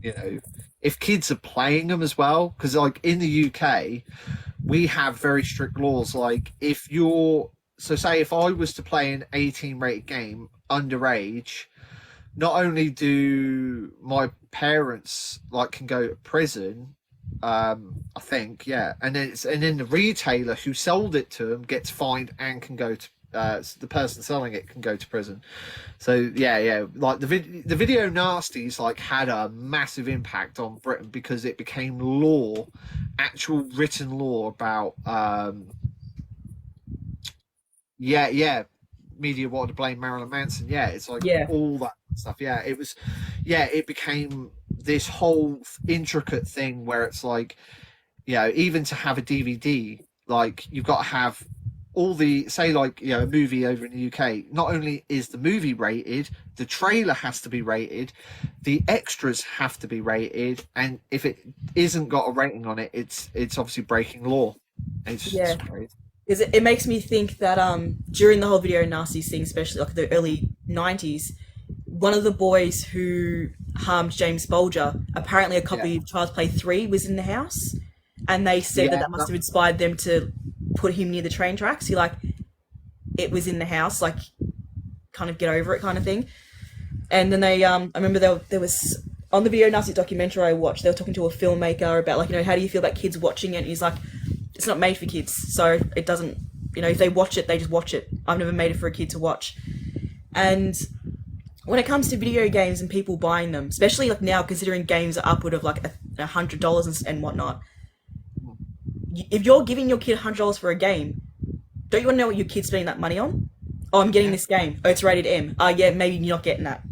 you know, if kids are playing them as well, because like in the UK, we have very strict laws. Like if you're, so say if I was to play an 18 rated game underage, not only do my parents like can go to prison, I think, yeah, and then the retailer who sold it to them gets fined and can go to the person selling it can go to prison. So yeah, like the video nasties like had a massive impact on Britain because it became law, actual written law about yeah, media wanted to blame Marilyn Manson. Yeah, it's like Yeah, all that stuff. Yeah, it was, yeah, it became this whole intricate thing where it's like, you know, even to have a DVD, like you've got to have all the, say, like, you know, a movie over in the UK. Not only is the movie rated, the trailer has to be rated, the extras have to be rated, and if it isn't got a rating on it, it's obviously breaking law. It's yeah. crazy. Because it makes me think that during the whole video nasty thing, especially like the early '90s, one of the boys who harmed James Bulger, apparently a Yeah, copy of Child's Play 3 was in the house, and they said that yeah, that must have inspired them to put him near the train tracks. He like it was in the house, like kind of get over it kind of thing. And then they I remember there was on the video nasty documentary I watched, they were talking to a filmmaker about like, you know, how do you feel about kids watching it? And he's like, it's not made for kids, so it doesn't, you know, if they watch it, they just watch it. I've never made it for a kid to watch. And when it comes to video games and people buying them, especially like now, considering games are upward of like $100 and whatnot, if you're giving your kid $100 for a game, don't you want to know what your kid's spending that money on? Oh, I'm getting yeah, this game. Oh, it's rated M. Yeah, maybe you're not getting that.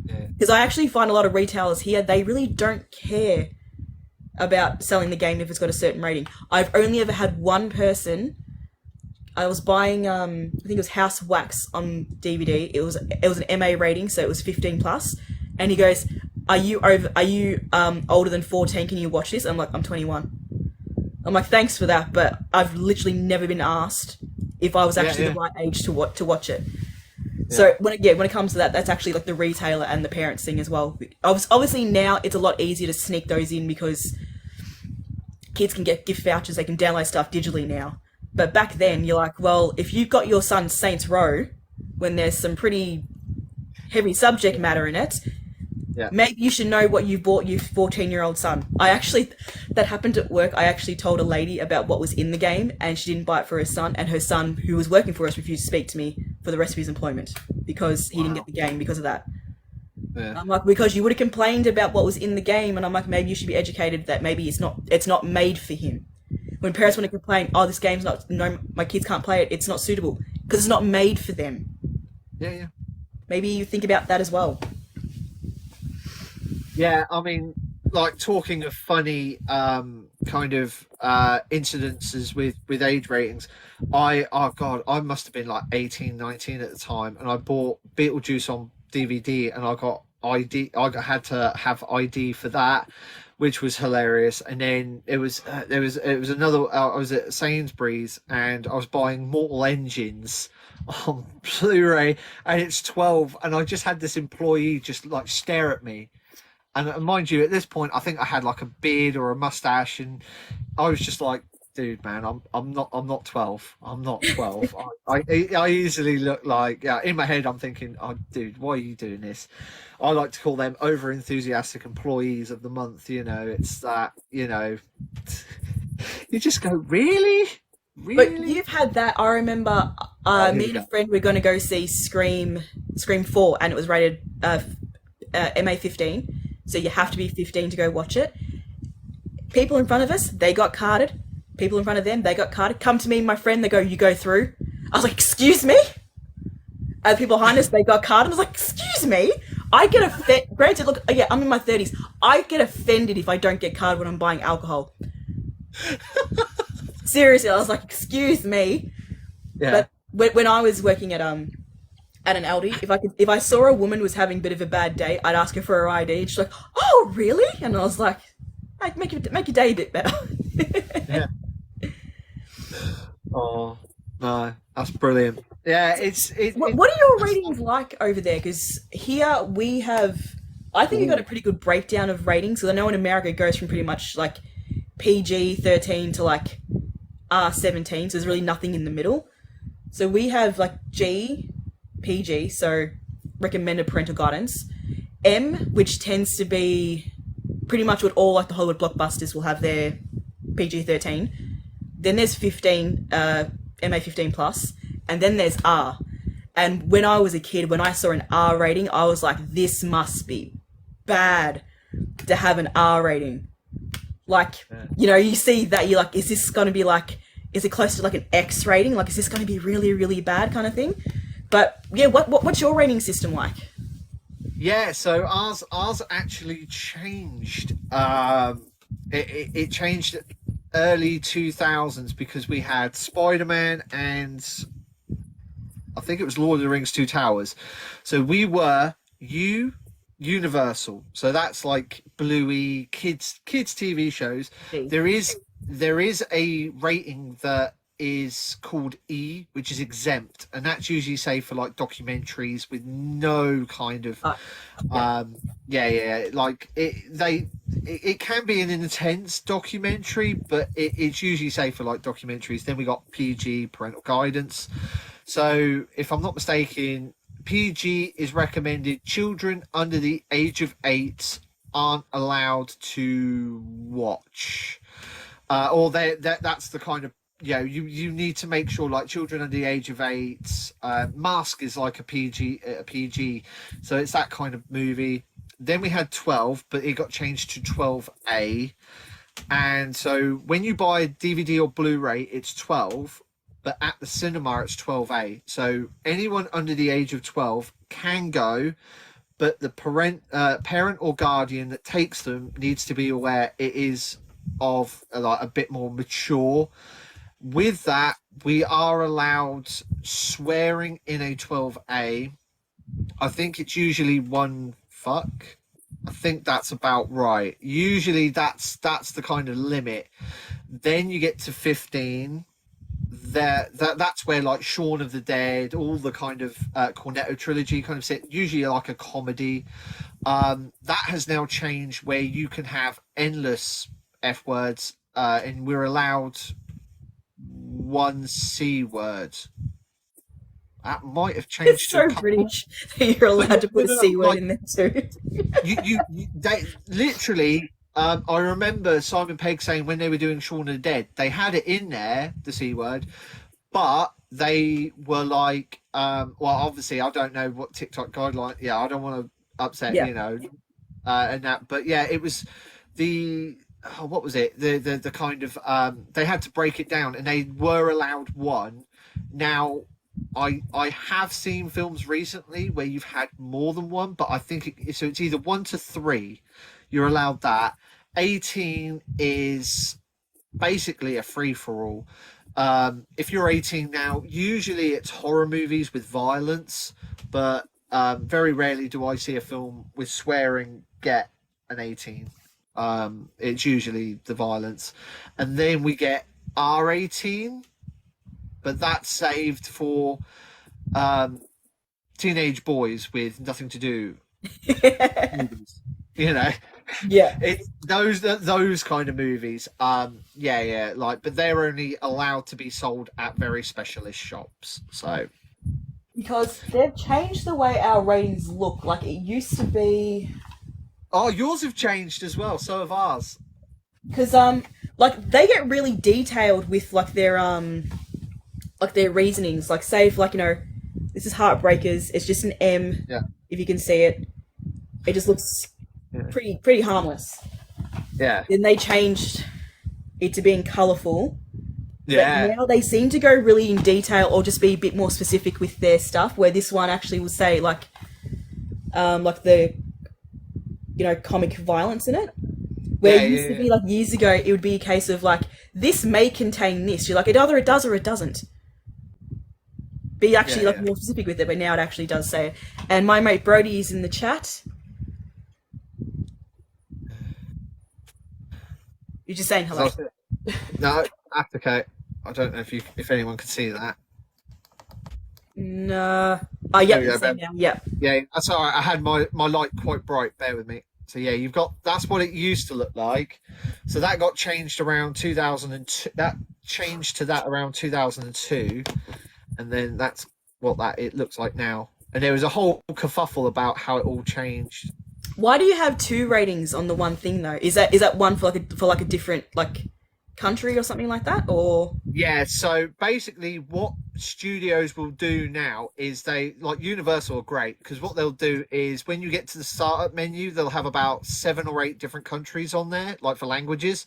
yeah. Because I actually find a lot of retailers here, they really don't care about selling the game if it's got a certain rating. I've only ever had one person. I was buying, I think it was House of Wax on DVD. It was an MA rating, so it was 15 plus. And he goes, "Are you over? Are you older than 14? Can you watch this?" I'm like, "I'm 21." I'm like, "Thanks for that," but I've literally never been asked if I was Yeah, actually yeah, the right age to watch it. yeah. So when it comes to that, that's actually like the retailer and the parents thing as well. Obviously now it's a lot easier to sneak those in because kids can get gift vouchers, they can download stuff digitally now. But back then, you're like, well, if you've got your son Saints Row, when there's some pretty heavy subject matter in it, Yeah. maybe you should know what you've bought your 14-year-old son. That happened at work. I actually told a lady about what was in the game, and she didn't buy it for her son, and her son, who was working for us, refused to speak to me for the rest of his employment because he didn't get Wow. the game because of that. Yeah. I'm like, because you would have complained about what was in the game, and I'm like, maybe you should be educated that maybe it's not made for him. When parents want to complain, oh, this game's not, no, my kids can't play it, it's not suitable because it's not made for them. Yeah, yeah. Maybe you think about that as well. Yeah, I mean, like talking of funny kind of incidences with age ratings, oh god, I must have been like 18, 19 at the time, and I bought Beetlejuice on DVD, and I got ID. Had to have ID for that, which was hilarious. And then it was another. I was at Sainsbury's, and I was buying Mortal Engines on Blu-ray, and it's 12, and I just had this employee just like stare at me. And mind you, at this point, I think I had like a beard or a mustache, and I was just like, "Dude, man, I'm not 12. I'm not 12. I easily look like, yeah." In my head, I'm thinking, "Oh, dude, why are you doing this?" I like to call them over enthusiastic employees of the month. You know, it's that, you know, you just go, really, But really. you've had that. I remember Oh, here me we and a go. friend were going to go see Scream 4, and it was rated MA 15. So you have to be 15 to go watch it. People in front of us, they got carded. People in front of them, they got carded. Come to me and my friend, they go, "You go through." I was like, "Excuse me?" And people behind us, they got carded. I was like, "Excuse me?" I get offended. Granted, look, yeah, I'm in my 30s. I get offended if I don't get carded when I'm buying alcohol. Seriously, I was like, "Excuse me." Yeah. But when I was working at an Aldi, if I saw a woman was having a bit of a bad day, I'd ask her for her ID, and she's like, "Oh, really?" And I was like, "Like, make your day a bit better." Yeah. Oh no, that's brilliant. Yeah, What are your ratings like over there? Because here we have. I think you got a Ooh. pretty good breakdown of ratings because I know in America it goes from pretty much like PG-13 to like R-17, so there's really nothing in the middle. So we have like G, PG, so recommended parental guidance. M, which tends to be pretty much what all like the Hollywood blockbusters will have their PG-13. Then there's 15, MA-15 plus, and then there's R. And when I was a kid, when I saw an R rating, I was like, this must be bad to have an R rating. Like, Yeah. you see that, you're like, is this going to be like, is it close to like an X rating? Like, is this going to be really, really bad kind of thing? But yeah, what's your rating system like? Yeah, so ours actually changed. It changed early 2000s because we had Spider-Man and I think it was Lord of the Rings Two Towers. So we were Universal. So that's like Bluey kids TV shows. G. There is a rating that is called E, which is exempt, and that's usually say for like documentaries with no kind of Yeah. like it can be an intense documentary, but it's usually safe for like documentaries. Then we got PG, parental guidance. So if I'm not mistaken, PG is recommended. Children under the age of 8 aren't allowed to watch, or that's the kind of, you need to make sure like children under the age of 8. Mask is like a PG, so it's that kind of movie. Then we had 12, but it got changed to 12A. And so when you buy a DVD or Blu-ray, it's 12, but at the cinema it's 12A. So anyone under the age of 12 can go, but the parent or guardian that takes them needs to be aware it is of like a bit more mature. With that, we are allowed swearing in a 12A. I think it's usually one fuck. I think that's about right. Usually that's the kind of limit. Then you get to 15. That's where like Shaun of the Dead, all the kind of Cornetto trilogy kind of sit. Usually like a comedy. That has now changed where you can have endless F words, and we're allowed one C word. That might have changed It's to a so couple. British that you're But allowed to put a no, C word like in there too. they literally. I remember Simon Pegg saying when they were doing Shaun of the Dead, they had it in there, the C word, but they were like, well, obviously, I don't know what TikTok guideline. Yeah, I don't want to upset, Yeah. and that. But yeah, it was the. Oh, what was it? The kind of they had to break it down, and they were allowed one. Now, I have seen films recently where you've had more than one, but I think so. It's either 1 to 3. You're allowed that. 18 is basically a free for all. If you're 18 now, usually it's horror movies with violence, but very rarely do I see a film with swearing get an 18. It's usually the violence, and then we get R18, but that's saved for um, teenage boys with nothing to do movies. You know, Yeah. it's those kind of movies. Yeah, like, but they're only allowed to be sold at very specialist shops. So, Because they've changed the way our ratings look. Like it used to be. oh, yours have changed as well. So have ours. Because like they get really detailed with like their reasonings. Like say if like this is Heartbreakers. It's just an M. Yeah, If you can see it, it just looks yeah, pretty harmless. yeah, Then they changed it to being colourful. But yeah, now they seem to go really in detail or just be a bit more specific with their stuff. Where this one actually will say like the comic violence in it. Where yeah, it used to be like years ago, it would be a case of like this may contain this. You're like either it does or it doesn't. Be actually like yeah. more specific with it, but now it actually does say it. And my mate Brody is in the chat. You're just saying hello. No, that's okay. I don't know if anyone can see that. Nah. Oh, There yep, we you go, see Ben. now. Yep. Yeah, that's all right. I had my light quite bright. Bear with me. So yeah, you've got that's what it used to look like. So that got changed around 2002. That changed to that around 2002, and then that's what that it looks like now. And there was a whole kerfuffle about how it all changed. Why do you have two ratings on the one thing though? Is that one for like a different like country or something like that, or? Yeah, so basically, what studios will do now is they like Universal are great because what they'll do is when you get to the startup menu, they'll have about 7 or 8 different countries on there, like for languages.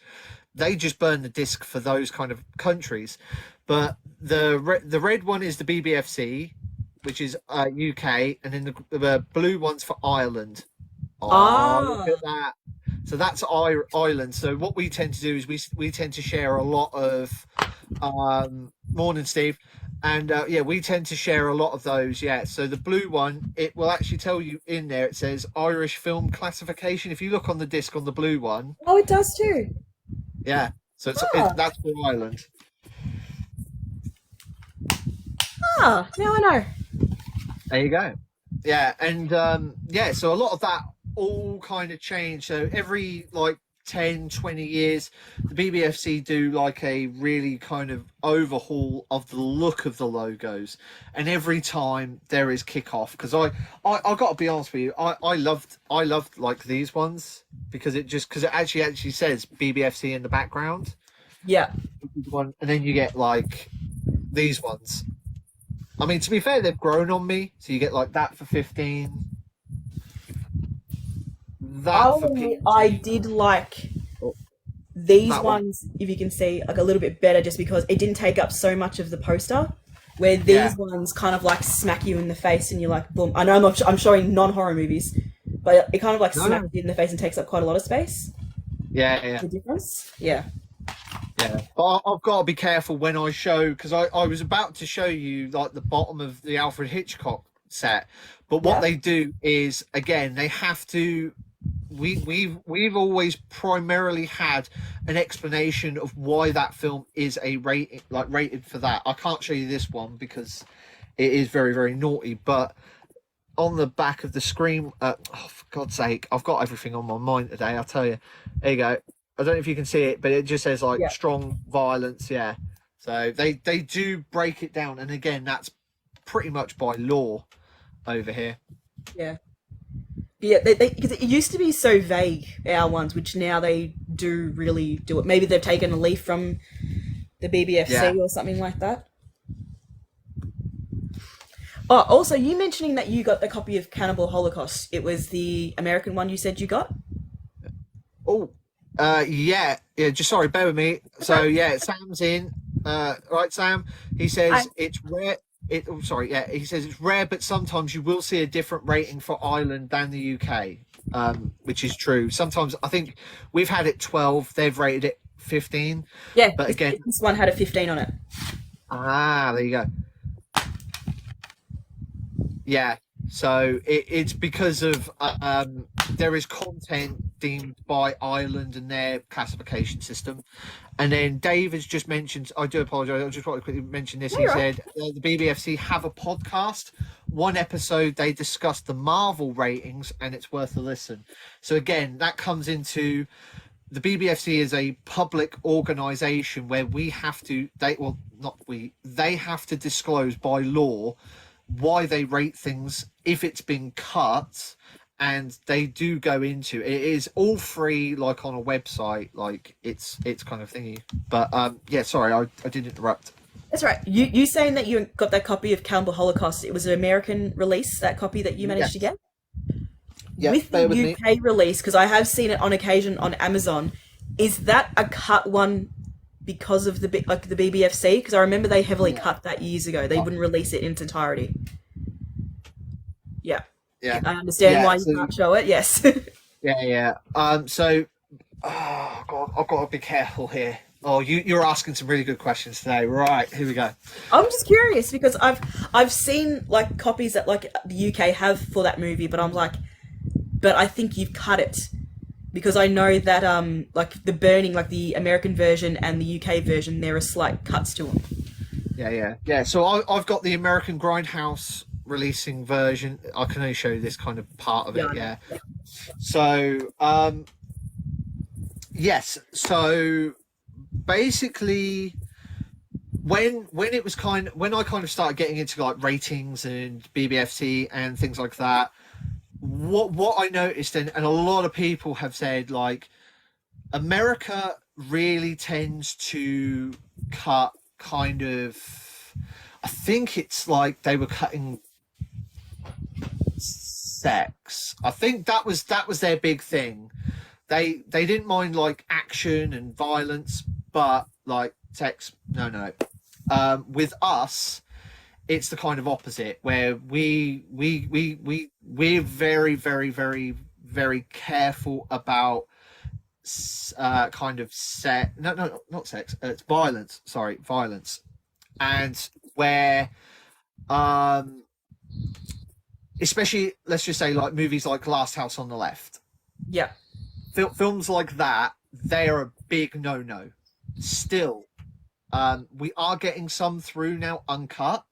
They just burn the disc for those kind of countries. But the red one is the BBFC, which is UK, and then the blue one's for Ireland. Oh, look Ah, at that. So that's Ireland. So what we tend to do is we tend to share a lot of morning, Steve, and yeah, we tend to share a lot of those. Yeah. So the blue one, it will actually tell you in there. It says Irish film classification. If you look on the disc on the blue one, oh, it does too. yeah. So Ah, that's for Ireland. now I know. There you go. Yeah, and yeah, so a lot of that all kind of changed. So every like 10, 20 years, the BBFC do like a really kind of overhaul of the look of the logos. And every time there is kickoff, because I got to be honest with you, I loved like these ones because it actually says BBFC in the background. Yeah, One, and then you get like these ones. I mean, to be fair, they've grown on me. So you get like that for 15. That for I PG. did like Oh, these that one. ones, if you can see, like a little bit better, just because it didn't take up so much of the poster. Where Yeah. these ones kind of like smack you in the face, and you're like, boom. I know I'm showing non-horror movies, but it kind of like No, smacks no. you in the face and takes up quite a lot of space. Yeah, yeah, The difference, yeah, yeah. But I've got to be careful when I show because I was about to show you like the bottom of the Alfred Hitchcock set, but what yeah, they do is again they have to. We've always primarily had an explanation of why that film is a rating like rated for that. I can't show you this one because it is very very naughty, but on the back of the screen. Oh, for God's sake, I've got everything on my mind today. I'll tell you. There you go. I don't know if you can see it, but it just says like yeah, strong violence. Yeah. So they do break it down, and again, that's pretty much by law over here. yeah. Yeah, because it used to be so vague, our ones, which now they do really do it. Maybe they've taken a leaf from the Yeah. BBFC or something like that. Oh, also, you mentioning that you got the copy of Cannibal Holocaust. It was the American one you said you got? Oh. Yeah. Yeah. Just sorry. Bear with me. That's So right. yeah, Sam's in. Right, Sam. He Hi. says it's rare. Oh, sorry. Yeah. He says it's rare, but sometimes you will see a different rating for Ireland than the UK. Which is true. Sometimes I think we've had it 12. They've rated it 15. Yeah, But again, this one had a 15 on it. there you go. Yeah. So it's because of there is content deemed by Ireland and their classification system. And then Dave has just mentioned, I do apologise, I just want to quickly mention this. No, He you're right. said the BBFC have a podcast. One episode, they discussed the Marvel ratings, and it's worth a listen. So again, that comes into the BBFC is a public organisation where we have to, they have to disclose by law why they rate things if it's been cut, and they do go into it is all free like on a website, like it's kind of thingy. But yeah, sorry, I did interrupt. That's right. You saying that you got that copy of Cannibal Holocaust, it was an American release, that copy that you managed to Yes. get? Yeah, With the bear with me. UK release, because I have seen it on occasion on Amazon, is that a cut one because of the BBFC? Because I remember they heavily Yeah. cut that years ago. They wouldn't release it in its entirety. Yeah, Yeah. I understand Yeah, why you so can't show it. Yes. yeah. So oh god, I've got to be careful here. Oh, you're asking some really good questions today. Right, here we go. I'm just curious because I've seen like copies that like the UK have for that movie, but I'm like, but I think you've cut it because I know that like the burning, like the American version and the UK version, there are slight cuts to them. Yeah. So I've got the American Grindhouse releasing version. I can only show you this kind of part of Yeah, it. I know. Yeah. So yes. So basically, when it was when I kind of started getting into like ratings and BBFC and things like that, what I noticed, and a lot of people have said, like, America really tends to cut kind of. I think it's like they were cutting sex. I think that was their big thing. They didn't mind like action and violence, but like sex, no, no. With us, it's the kind of opposite where we're very very very very careful about kind of set no no not sex, it's violence, sorry, violence. And where um especially, let's just say, like movies like Last House on the Left, Yeah. films like that, they are a big no-no still. We are getting some through now uncut,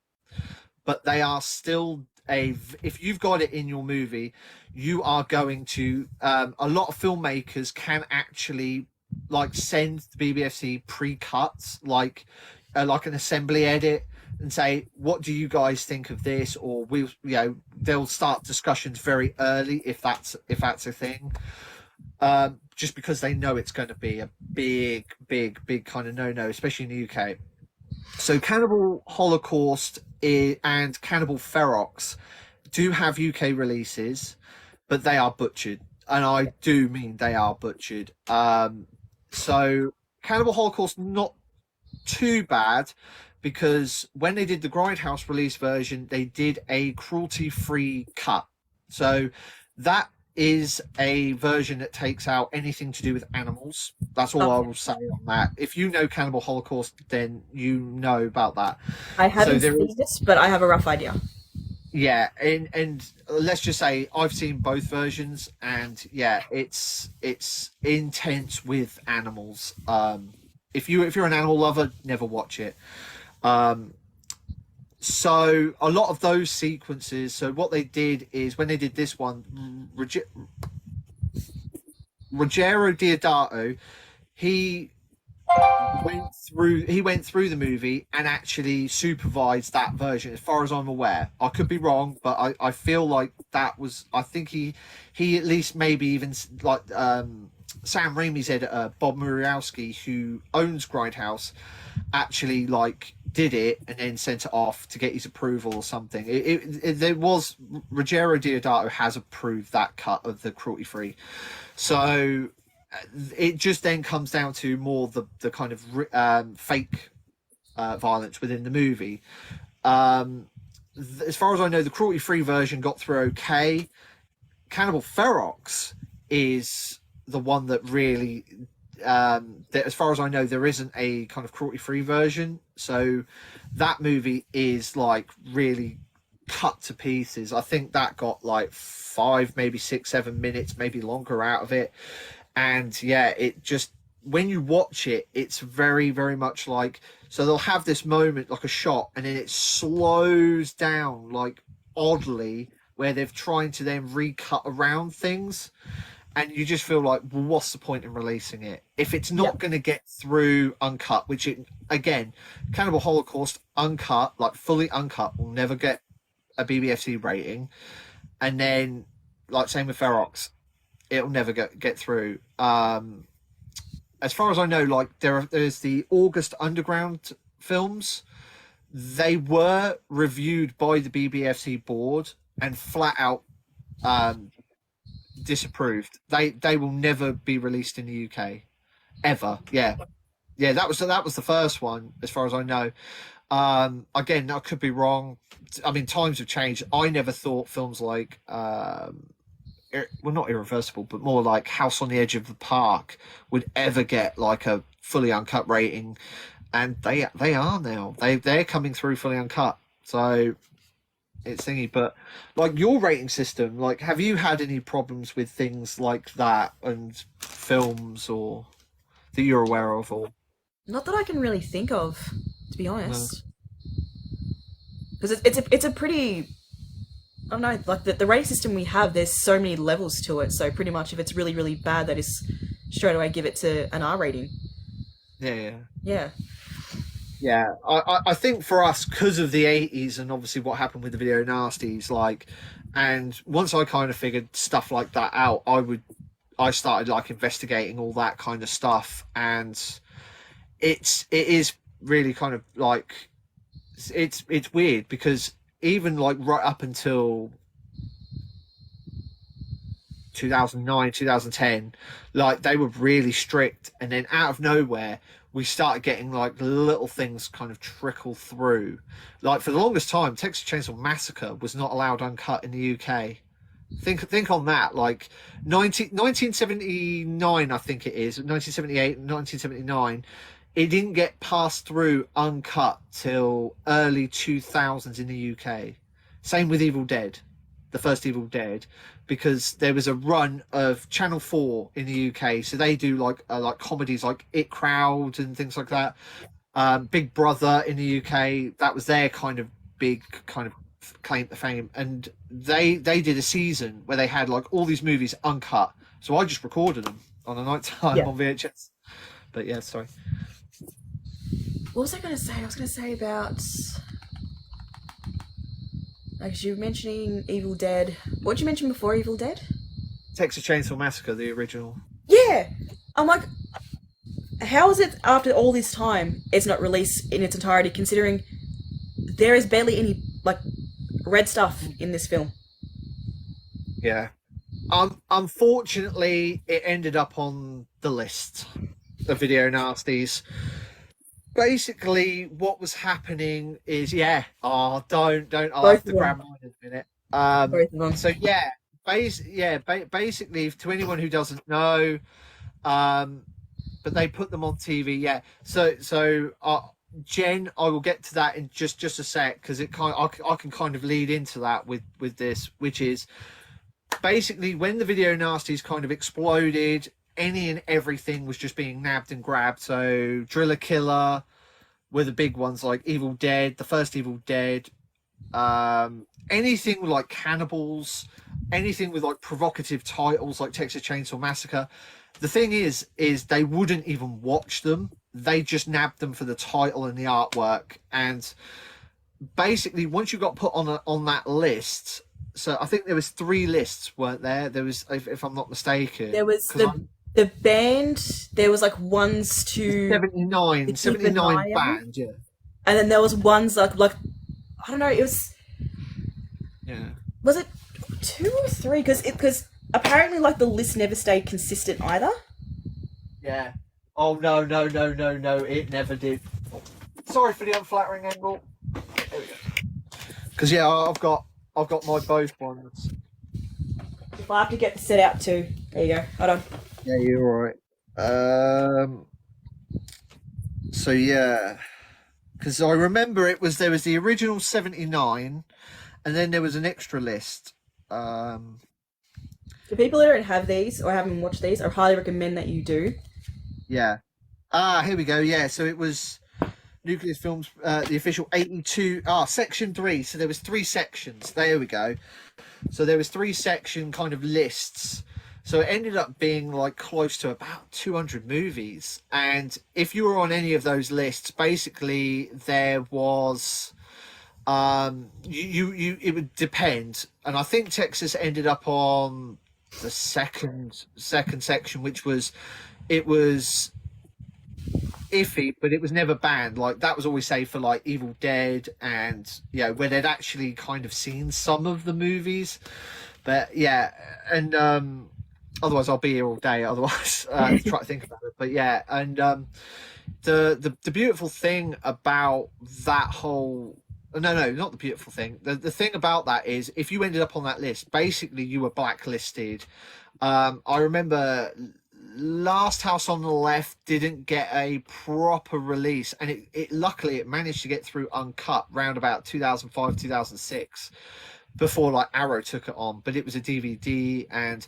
but they are still if you've got it in your movie, you are going to a lot of filmmakers can actually like send the BBFC pre-cuts, like an assembly edit, and say, what do you guys think of this? Or they'll start discussions very early if that's a thing, just because they know it's going to be a big kind of no-no, especially in the UK. So Cannibal Holocaust and Cannibal Ferox do have UK releases, but they are butchered, and I do mean they are butchered. So Cannibal Holocaust, not too bad, because when they did the Grindhouse release version, they did a cruelty-free cut. So that is a version that takes out anything to do with animals. That's all I Okay. will say on that. If you know Cannibal Holocaust, then you know about that. I So haven't there seen is, this, but I have a rough idea. yeah, and let's just say I've seen both versions, and yeah, it's intense with animals. If you're an animal lover, never watch it. Um, so a lot of those sequences. So what they did is, when they did this one, Rogero Diodato, he he went through the movie and actually supervised that version, as far as I'm aware. I could be wrong, but I feel like that was, I think he at least, maybe even like Sam Raimi's editor Bob Muriowski, who owns Grindhouse, actually like did it and then sent it off to get his approval or something. There was, Rogero Diodato has approved that cut of the cruelty free. So it just then comes down to more the kind of fake violence within the movie. Um, as far as I know, the cruelty free version got through okay. Cannibal Ferox is the one that really, that, as far as I know, there isn't a kind of cruelty free version. So that movie is like really cut to pieces. I think that got like 5, maybe 6, 7 minutes, maybe longer out of it. And yeah, it just, when you watch it, it's very very much like, so they'll have this moment, like a shot, and then it slows down like oddly, where they're trying to then recut around things, and you just feel like, well, what's the point in releasing it if it's Yeah. not going to get through uncut? Which, it, again, Cannibal Holocaust uncut, like fully uncut, will never get a BBFC rating. And then, like, same with Ferox, it'll never get through. As far as I know, like, there's the August Underground films. They were reviewed by the BBFC board and flat out disapproved. They will never be released in the UK ever. Yeah, yeah. That was the first one, as far as I know. Again, I could be wrong. I mean, times have changed. I never thought films like well, not Irreversible, but more like House on the Edge of the Park would ever get like a fully uncut rating, and they are now. They're coming through fully uncut. So it's thingy. But like, your rating system, like, have you had any problems with things like that and films, or that you're aware of, or Not that I can really think of, to be no? honest, because it's a pretty I don't know, like the rating system we have, there's so many levels to it. So pretty much, if it's really, really bad, they just straight away give it to an R rating. Yeah, yeah. Yeah, Yeah, I think for us, because of the 80s and obviously what happened with the video nasties, like, and once I kind of figured stuff like that out, I started like investigating all that kind of stuff, and it is really kind of like it's weird because even like right up until 2009, 2010, like they were really strict, and then out of nowhere we started getting like little things kind of trickle through. Like for the longest time, Texas Chainsaw Massacre was not allowed uncut in the UK. Think on that. Like 1979, I think it is 1978, 1979. It didn't get passed through uncut till early 2000s in the UK. Same with Evil Dead, the first Evil Dead, because there was a run of Channel 4 in the UK, so they do like comedies like It Crowd and things like that. Big Brother in the UK, that was their kind of big kind of claim to fame, and they did a season where they had like all these movies uncut. So I just recorded them on a night time Yeah. on VHS. But yeah, sorry. what was I going to say? I was going to say about, like, you were mentioning Evil Dead. What did you mention before Evil Dead? Texas Chainsaw Massacre, the original. Yeah, I'm like, how is it after all this time it's not released in its entirety, considering there is barely any like red stuff in this film? Yeah. Unfortunately, it ended up on the list, the video nasties. Basically, what was happening is, yeah. Oh, don't. I'll Both have of to them. grab mine in a minute. Both of them. So yeah, basically, to anyone who doesn't know, but they put them on TV. Yeah. So Jen, I will get to that in just a sec, because I can kind of lead into that with this, which is basically when the video nasties kind of exploded, any and everything was just being nabbed and grabbed. So Driller Killer were the big ones, like Evil Dead, the first Evil Dead, anything like cannibals, anything with like provocative titles like Texas Chainsaw Massacre. The thing is they wouldn't even watch them. They just nabbed them for the title and the artwork. And basically, once you got put on that list, so I think there was 3 lists, weren't there? There was, if I'm not mistaken, There was the band. There was like ones to 79 to keep an eye on. band, yeah. And then there was ones like I don't know. It was it 2 or 3? Because apparently like the list never stayed consistent either. Yeah. Oh no, it never did. Sorry for the unflattering angle. There we go. Because yeah, I've got my both ones. If I have to get the set out too, there you go. Hold on. Yeah, you're right. So yeah, because I remember there was the original 79, and then there was an extra list. For people that don't have these or haven't watched these, I highly recommend that you do. Yeah. Here we go. Yeah, so it was Nucleus Films, the official 82. Section 3. So there was 3 sections. There we go. So there was 3 section kind of lists. So it ended up being like close to about 200 movies. And if you were on any of those lists, basically there was it would depend. And I think Texas ended up on the second section, which was, it was iffy, but it was never banned. Like that was always safe for like Evil Dead, and where they'd actually kind of seen some of the movies. But yeah, and otherwise I'll be here all day. Otherwise, try to think about it. But yeah, and the beautiful thing about that whole no, not the beautiful thing. The thing about that is, if you ended up on that list, basically you were blacklisted. I remember Last House on the Left didn't get a proper release, and it luckily it managed to get through uncut round about 2005, 2006, before like Arrow took it on. But it was a DVD, and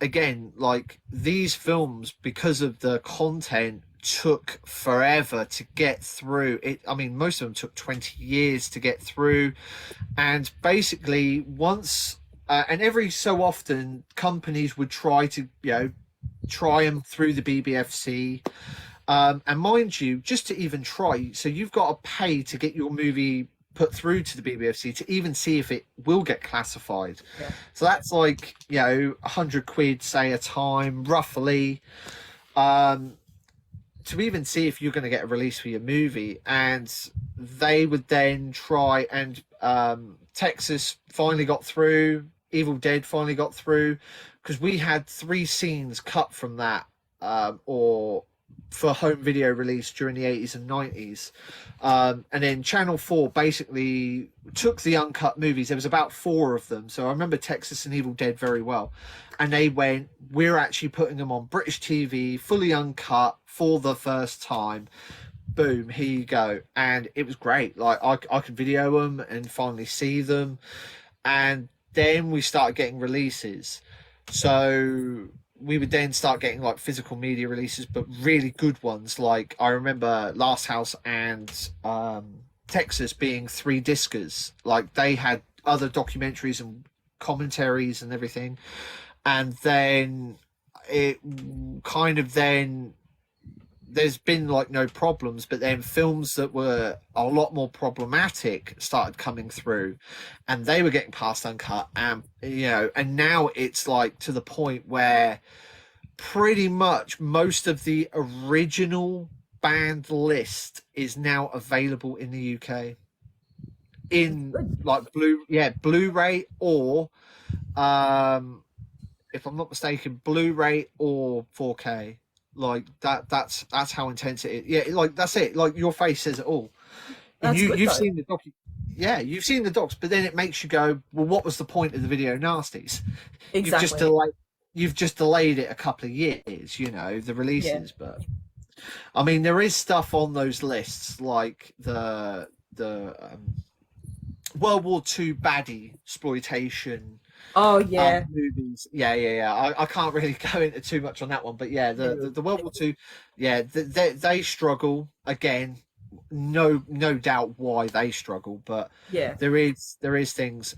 again, like these films, because of the content, took forever to get through it. I mean, most of them took 20 years to get through, and basically once and every so often companies would try to try them through the BBFC. And mind you, just to even try, so you've got to pay to get your movie put through to the BBFC to even see if it will get classified. Yeah. So that's like, 100 quid, say, a time, roughly, to even see if you're going to get a release for your movie. And they would then try, and Texas finally got through, Evil Dead finally got through, because we had 3 scenes cut from that, or for home video release during the 80s and 90s. And then Channel 4 basically took the uncut movies. There was about 4 of them. So I remember Texas and Evil Dead very well. And they went, we're actually putting them on British TV, fully uncut for the first time. Boom, here you go. And it was great. Like, I could video them and finally see them. And then we started getting releases. So we would then start getting like physical media releases, but really good ones. Like I remember Last House and Texas being 3-discers. Like they had other documentaries and commentaries and everything. And then it kind of then there's been like no problems, but then films that were a lot more problematic started coming through, and they were getting past uncut, and and now it's like to the point where pretty much most of the original banned list is now available in the UK in like Blu-ray, or if I'm not mistaken, Blu-ray or 4K. Like that's how intense it is. Yeah, like that's it. Like your face says it all. And you've seen the doc. Yeah, you've seen the docs, but then it makes you go, well, what was the point of the video Nasties? Exactly. You've just delayed it a couple of years, the releases. Yeah. But I mean, there is stuff on those lists like the World War II baddie exploitation. Oh yeah, movies. Yeah. I can't really go into too much on that one, but yeah, the World War II, yeah, they struggle again. No doubt why they struggle, but yeah, there is things.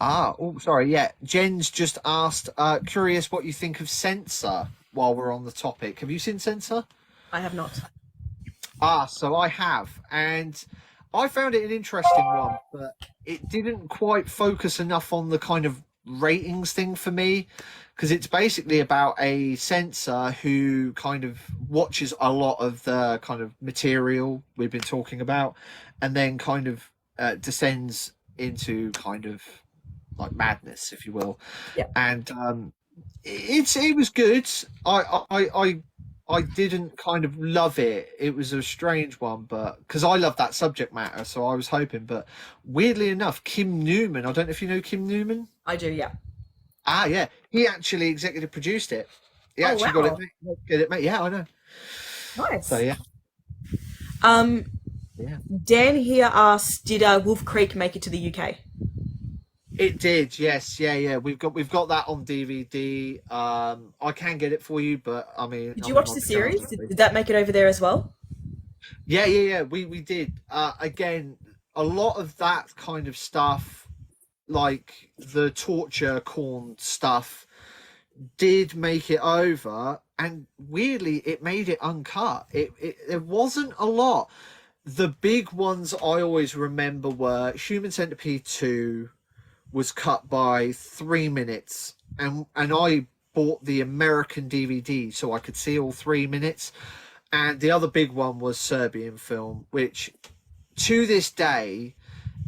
Sorry, yeah. Jen's just asked, curious what you think of Censor. While we're on the topic, have you seen Censor? I have not. So I have, and I found it an interesting one, but it didn't quite focus enough on the kind of ratings thing for me, because it's basically about a censor who kind of watches a lot of the kind of material we've been talking about, and then kind of descends into kind of like madness, if you will. Yeah. And it was good. I didn't kind of love it. It was a strange one, but because I love that subject matter, so I was hoping. But weirdly enough, Kim Newman, I don't know if you know Kim Newman. I do, yeah. Yeah. He actually executive produced it. He actually got it made. Yeah, I know. Nice. So yeah. Yeah. Dan here asks, did Wolf Creek make it to the UK? It did, yes, yeah. We've got that on DVD. I can get it for you, but I mean, did you watch the series? Did that make it over there as well? Yeah. We did. Again, a lot of that kind of stuff, like the torture corn stuff, did make it over, and weirdly, it made it uncut. There wasn't a lot. The big ones I always remember were Human Centipede 2. Was cut by 3 minutes, and I bought the American DVD so I could see all 3 minutes. And the other big one was Serbian Film, which to this day,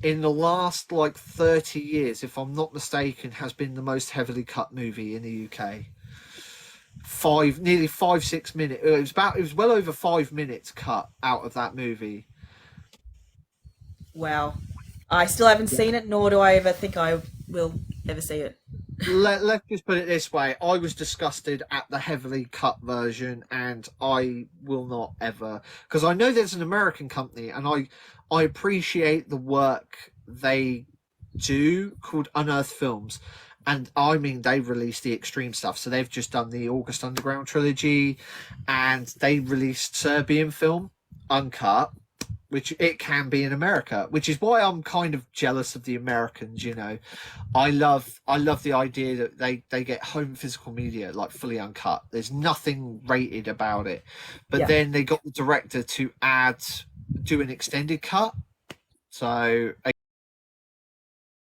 in the last like 30 years, if I'm not mistaken, has been the most heavily cut movie in the UK. Nearly 5-6 minutes. It was well over 5 minutes cut out of that movie. Wow. I still haven't seen it, nor do I ever think I will ever see it. Let's just put it this way. I was disgusted at the heavily cut version, and I will not ever... Because I know there's an American company, and I appreciate the work they do, called Unearthed Films. And I mean, they released the extreme stuff. So they've just done the August Underground trilogy, and they released Serbian film uncut, which it can be in America, which is why I'm kind of jealous of the Americans. You know, I love the idea that they get home physical media like fully uncut. There's nothing rated about it, but Yeah. then they got the director to do an extended cut. So